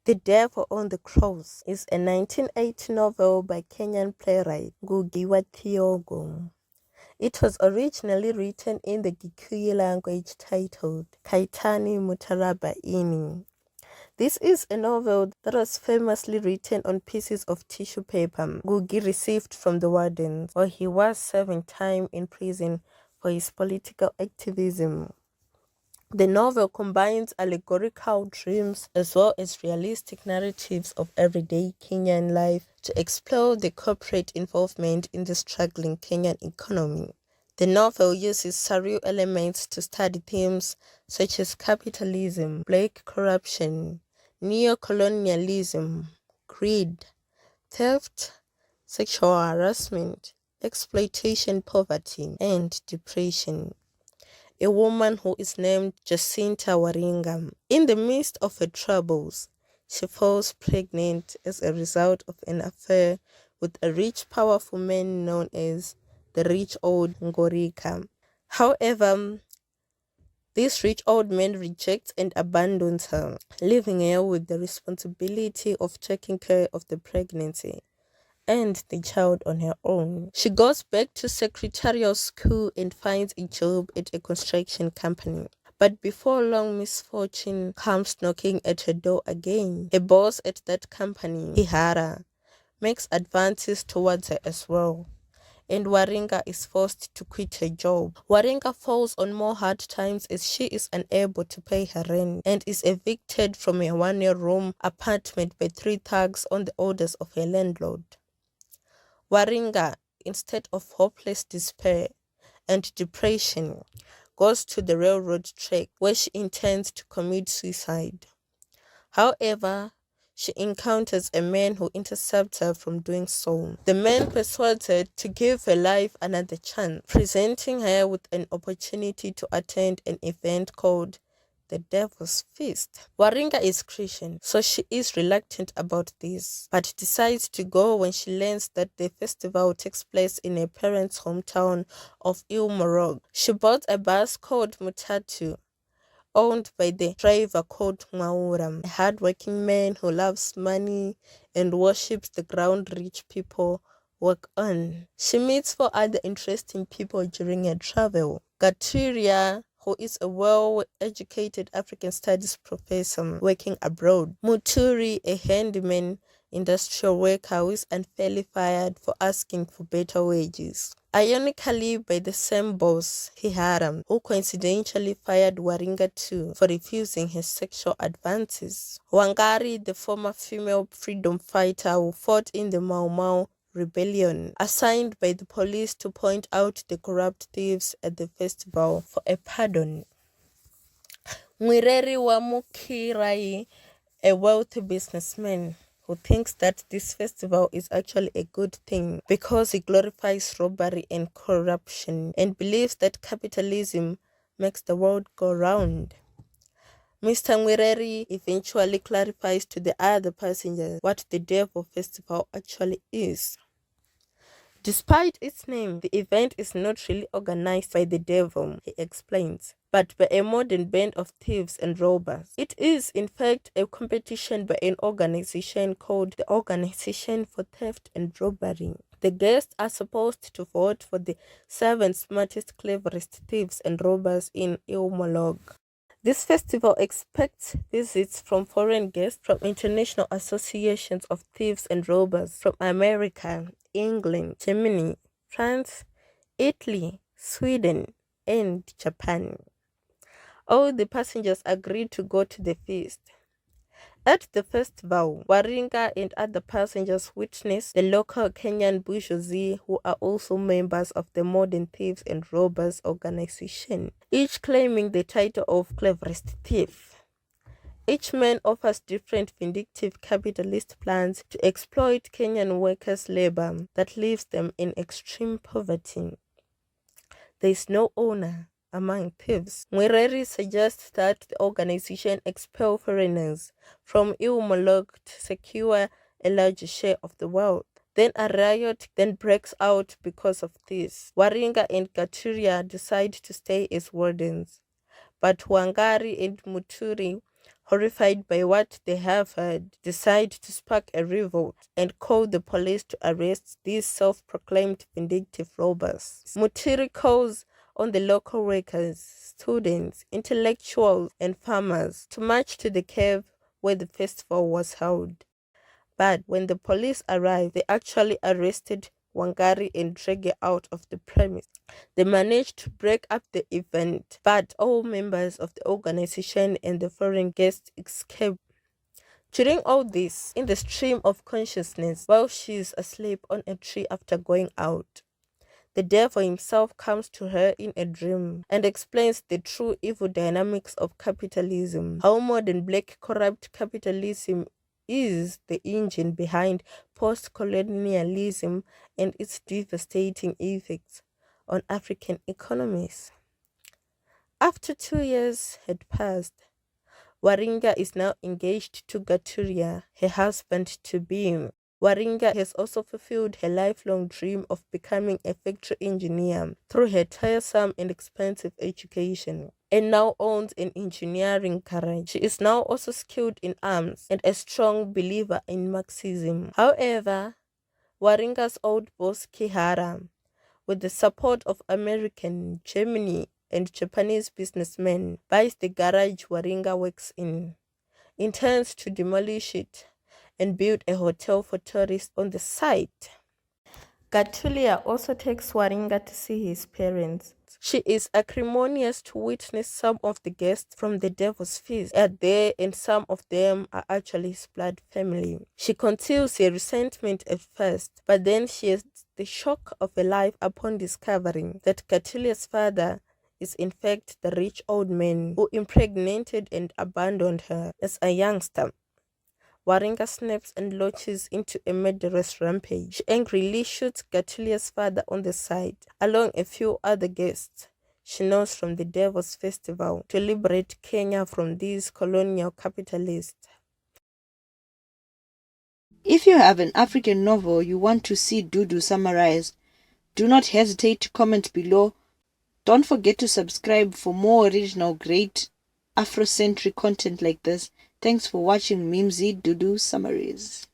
The Devil on the Cross is a 1980 novel by Kenyan playwright Ngugi wa Thiong'o. It was originally written in the Gikuyu language titled Kaitani Mutarabaini. This is a novel that was famously written on pieces of tissue paper Ngugi received from the wardens while he was serving time in prison for his political activism. The novel combines allegorical dreams as well as realistic narratives of everyday Kenyan life to explore the corporate involvement in the struggling Kenyan economy. The novel uses surreal elements to study themes such as capitalism, black corruption, neo-colonialism, greed, theft, sexual harassment, exploitation, poverty, and depression. A woman who is named Jacinta Waringa. In the midst of her troubles, she falls pregnant as a result of an affair with a rich, powerful man known as the rich old Ngorika. However, this rich old man rejects and abandons her, leaving her with the responsibility of taking care of the pregnancy and the child on her own. She goes back to secretarial school and finds a job at a construction company. But before long, misfortune comes knocking at her door again. A boss at that company, Ihara, makes advances towards her as well, and Waringa is forced to quit her job. Waringa falls on more hard times as she is unable to pay her rent and is evicted from a one-room apartment by 3 thugs on the orders of her landlord. Waringa, instead of hopeless despair and depression, goes to the railroad track where she intends to commit suicide. However, she encounters a man who intercepts her from doing so. The man persuades her to give her life another chance, presenting her with an opportunity to attend an event called the Devil's Feast. Waringa is Christian, so she is reluctant about this, but decides to go when she learns that the festival takes place in her parents' hometown of Il Moro. She bought a bus called Mutatu, owned by the driver called Ngugi, a hardworking man who loves money and worships the ground rich people work on. She meets 4 other interesting people during her travel. Gaturia, who is a well-educated African studies professor working abroad. Muturi, a handyman industrial worker who is unfairly fired for asking for better wages. Ironically, by the same boss, Hihara, who coincidentally fired Waringa too for refusing his sexual advances. Wangari, the former female freedom fighter who fought in the Mau Mau rebellion, assigned by the police to point out the corrupt thieves at the festival for a pardon. Mwireri wa Mukirai, a wealthy businessman who thinks that this festival is actually a good thing because it glorifies robbery and corruption and believes that capitalism makes the world go round. Mr. Mwireri eventually clarifies to the other passengers what the Devil Festival actually is. Despite its name, the event is not really organized by the devil, he explains, but by a modern band of thieves and robbers. It is, in fact, a competition by an organization called the Organization for Theft and Robbery. The guests are supposed to vote for the 7 smartest, cleverest thieves and robbers in Il Moro. This festival expects visits from foreign guests from international associations of thieves and robbers from America, England, Germany, France, Italy, Sweden, and Japan. All the passengers agreed to go to the feast. At the festival, Waringa and other passengers witnessed the local Kenyan bourgeoisie who are also members of the Modern Thieves and Robbers organization, each claiming the title of cleverest thief. Each man offers different vindictive capitalist plans to exploit Kenyan workers' labor that leaves them in extreme poverty. There is no honor among thieves. Mwireri suggests that the organization expel foreigners from Il Moro to secure a larger share of the wealth. Then a riot then breaks out because of this. Waringa and Gaturia decide to stay as wardens, but Wangari and Muturi horrified by what they have heard, decide to spark a revolt and call the police to arrest these self-proclaimed vindictive robbers. Mutiri calls on the local workers, students, intellectuals, and farmers to march to the cave where the festival was held. But when the police arrived, they actually arrested Wangari and dragged her out of the premise. They managed to break up the event, but all members of the organization and the foreign guests escaped. During all this, in the stream of consciousness, while she is asleep on a tree after going out, the devil himself comes to her in a dream and explains the true evil dynamics of capitalism, how modern black corrupt capitalism is the engine behind post-colonialism and its devastating effects on African economies. After 2 years had passed, Waringa is now engaged to Gaturia, her husband-to-be. Waringa has also fulfilled her lifelong dream of becoming a factory engineer through her tiresome and expensive education, and now owns an engineering garage. She is now also skilled in arms and a strong believer in Marxism. However, Waringa's old boss Kihara, with the support of American, Germany, and Japanese businessmen, buys the garage Waringa works in, intends to demolish it, and build a hotel for tourists on the site. Gatulia also takes Waringa to see his parents. She is acrimonious to witness some of the guests from the Devil's Feast are there, and some of them are actually his blood family. She conceals her resentment at first, but then she has the shock of her life upon discovering that Gatulia's father is in fact the rich old man who impregnated and abandoned her as a youngster. Waringa snaps and launches into a murderous rampage. She angrily shoots Gatulia's father on the side, along a few other guests she knows from the Devil's Festival, to liberate Kenya from these colonial capitalists. If you have an African novel you want to see Dudu summarize, do not hesitate to comment below. Don't forget to subscribe for more original, great Afrocentric content like this. Thanks for watching Mimsy Dudu Summaries.